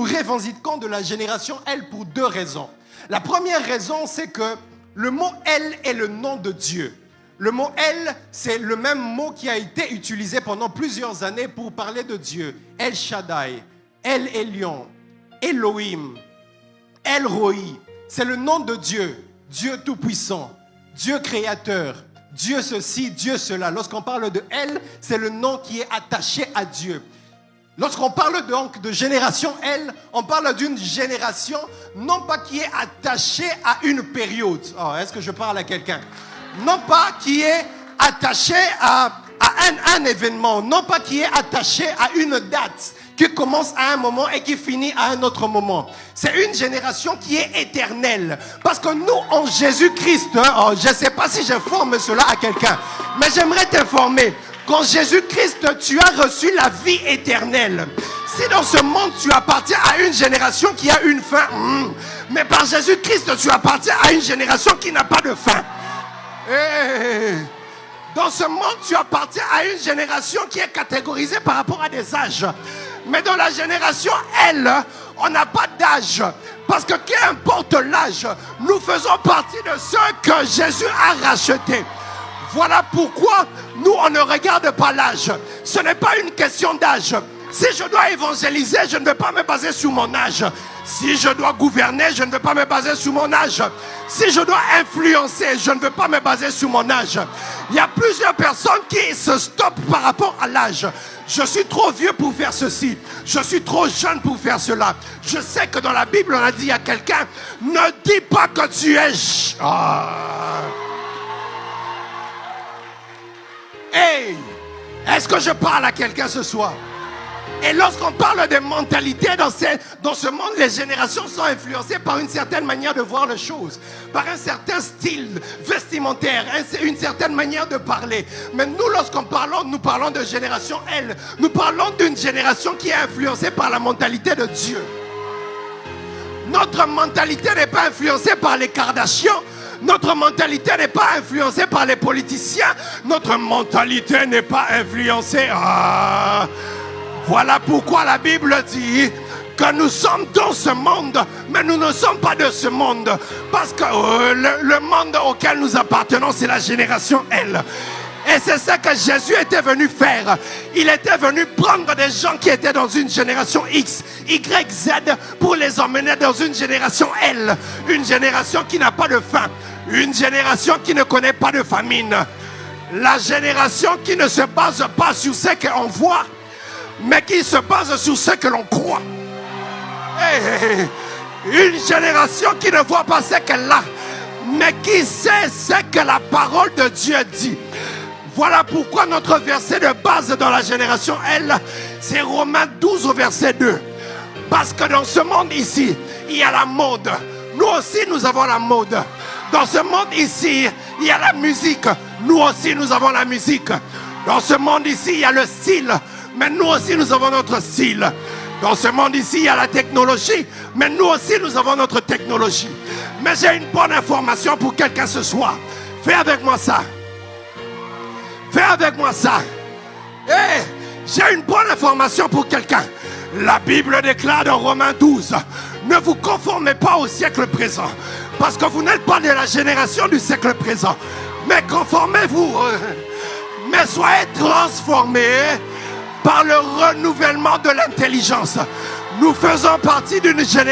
revendiquons de la génération L pour deux raisons. La première raison, c'est que le mot L est le nom de Dieu. Le mot El, c'est le même mot qui a été utilisé pendant plusieurs années pour parler de Dieu. El Shaddai, El Elyon, Elohim, El Roi. C'est le nom de Dieu, Dieu tout-puissant, Dieu créateur, Dieu ceci, Dieu cela. Lorsqu'on parle de El, c'est le nom qui est attaché à Dieu. Lorsqu'on parle donc de génération L, on parle d'une génération non pas qui est attachée à une période. Oh, est-ce que je parle à quelqu'un? Non pas qui est attaché à un événement, non pas qui est attaché à une date qui commence à un moment et qui finit à un autre moment. C'est une génération qui est éternelle. Parce que nous, en Jésus-Christ, oh, je ne sais pas si j'informe cela à quelqu'un, mais j'aimerais t'informer qu'en Jésus-Christ, tu as reçu la vie éternelle. Si dans ce monde, tu appartiens à une génération qui a une fin, mais par Jésus-Christ, tu appartiens à une génération qui n'a pas de fin. Dans ce monde, tu appartiens à une génération qui est catégorisée par rapport à des âges. Mais dans la génération L, on n'a pas d'âge. Parce que qu'importe l'âge, nous faisons partie de ceux que Jésus a rachetés. Voilà pourquoi nous, on ne regarde pas l'âge. Ce n'est pas une question d'âge. Si je dois évangéliser, je ne vais pas me baser sur mon âge. Si je dois gouverner, je ne vais pas me baser sur mon âge. Si je dois influencer, je ne vais pas me baser sur mon âge. Il y a plusieurs personnes qui se stoppent par rapport à l'âge. Je suis trop vieux pour faire ceci. Je suis trop jeune pour faire cela. Je sais que dans la Bible, on a dit à quelqu'un, ne dis pas que tu es... Hey, est-ce que je parle à quelqu'un ce soir? Et lorsqu'on parle de mentalité dans ce monde, les générations sont influencées par une certaine manière de voir les choses, par un certain style vestimentaire, une certaine manière de parler. Mais nous, lorsqu'on parlons, nous parlons de génération L. Nous parlons d'une génération qui est influencée par la mentalité de Dieu. Notre mentalité n'est pas influencée par les Kardashians. Notre mentalité n'est pas influencée par les politiciens. Notre mentalité n'est pas influencée... Voilà pourquoi la Bible dit que nous sommes dans ce monde, mais nous ne sommes pas de ce monde. Parce que le monde auquel nous appartenons, c'est la génération L. Et c'est ça que Jésus était venu faire. Il était venu prendre des gens qui étaient dans une génération X, Y, Z, pour les emmener dans une génération L. Une génération qui n'a pas de faim. Une génération qui ne connaît pas de famine. La génération qui ne se base pas sur ce qu'on voit, mais qui se base sur ce que l'on croit. Une génération qui ne voit pas ce qu'elle a, mais qui sait ce que la parole de Dieu dit. Voilà pourquoi notre verset de base dans la génération L, c'est Romains 12 au verset 2. Parce que dans ce monde ici, il y a la mode. Nous aussi, nous avons la mode. Dans ce monde ici, il y a la musique. Nous aussi, nous avons la musique. Dans ce monde ici, il y a le style. Mais nous aussi, nous avons notre style. Dans ce monde ici, il y a la technologie. Mais nous aussi, nous avons notre technologie. Mais j'ai une bonne information pour quelqu'un ce soir. Fais avec moi ça. Fais avec moi ça. J'ai une bonne information pour quelqu'un. La Bible déclare dans Romains 12, ne vous conformez pas au siècle présent. Parce que vous n'êtes pas de la génération du siècle présent. Mais conformez-vous. Mais soyez transformés par le renouvellement de l'intelligence. Nous faisons partie d'une génération